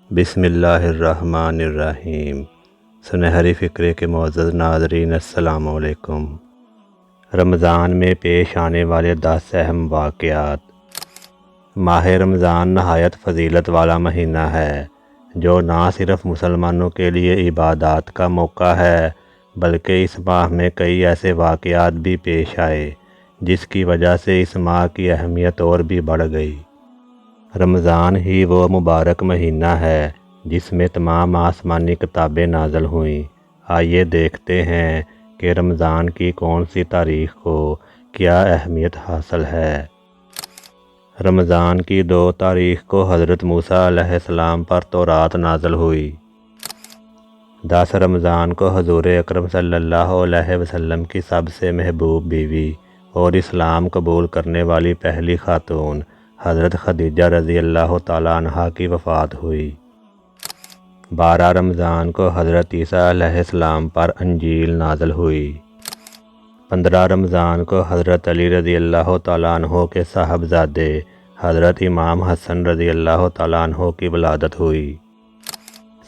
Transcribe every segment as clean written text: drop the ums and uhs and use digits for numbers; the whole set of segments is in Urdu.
بسم اللہ الرحمن الرحیم۔ سنہری فکرے کے معزز ناظرین السلام علیکم۔ رمضان میں پیش آنے والے 10 اہم واقعات۔ ماہ رمضان نہایت فضیلت والا مہینہ ہے جو نہ صرف مسلمانوں کے لیے عبادات کا موقع ہے بلکہ اس ماہ میں کئی ایسے واقعات بھی پیش آئے جس کی وجہ سے اس ماہ کی اہمیت اور بھی بڑھ گئی۔ رمضان ہی وہ مبارک مہینہ ہے جس میں تمام آسمانی کتابیں نازل ہوئیں۔ آئیے دیکھتے ہیں کہ رمضان کی کون سی تاریخ کو کیا اہمیت حاصل ہے۔ رمضان کی 2 تاریخ کو حضرت موسیٰ علیہ السلام پر تورات نازل ہوئی۔ 10 رمضان کو حضور اکرم صلی اللہ علیہ وسلم کی سب سے محبوب بیوی اور اسلام قبول کرنے والی پہلی خاتون حضرت خدیجہ رضی اللہ تعالیٰ عنہا کی وفات ہوئی۔ 12 رمضان کو حضرت عیسیٰ علیہ السلام پر انجیل نازل ہوئی۔ 15 رمضان کو حضرت علی رضی اللہ تعالیٰ عنہ کے صاحبزادے حضرت امام حسن رضی اللہ تعالیٰ عنہ کی ولادت ہوئی۔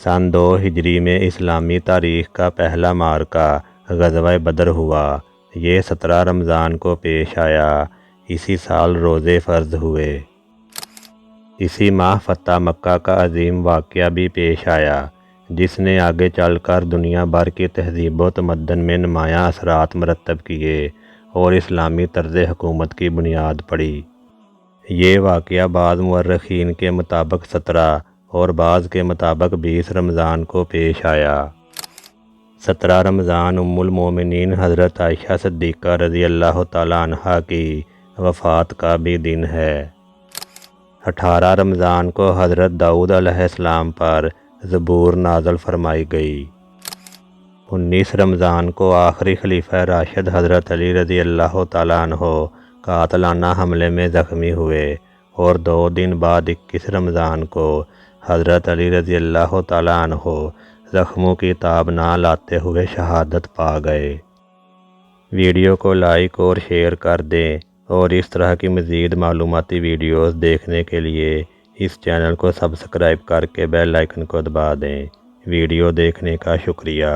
سن 2 ہجری میں اسلامی تاریخ کا پہلا معرکہ غزوہ بدر ہوا۔ یہ 17 رمضان کو پیش آیا۔ اسی سال روزے فرض ہوئے۔ اسی ماہ فتح مکہ کا عظیم واقعہ بھی پیش آیا جس نے آگے چل کر دنیا بھر کی تہذیب و تمدن میں نمایاں اثرات مرتب کیے اور اسلامی طرز حکومت کی بنیاد پڑی۔ یہ واقعہ بعض مورخین کے مطابق 17 اور بعض کے مطابق 20 رمضان کو پیش آیا۔ 17 رمضان ام المومنین حضرت عائشہ صدیقہ رضی اللہ تعالیٰ عنہا کی وفات کا بھی دن ہے۔ 18 رمضان کو حضرت داؤد علیہ السلام پر زبور نازل فرمائی گئی۔ 19 رمضان کو آخری خلیفہ راشد حضرت علی رضی اللہ تعالیٰ عنہ قاتلانہ حملے میں زخمی ہوئے اور 2 دن بعد 21 رمضان کو حضرت علی رضی اللہ تعالیٰ عنہ زخموں کی تاب نہ لاتے ہوئے شہادت پا گئے۔ ویڈیو کو لائک اور شیئر کر دیں اور اس طرح کی مزید معلوماتی ویڈیوز دیکھنے کے لیے اس چینل کو سبسکرائب کر کے بیل آئکن کو دبا دیں۔ ویڈیو دیکھنے کا شکریہ۔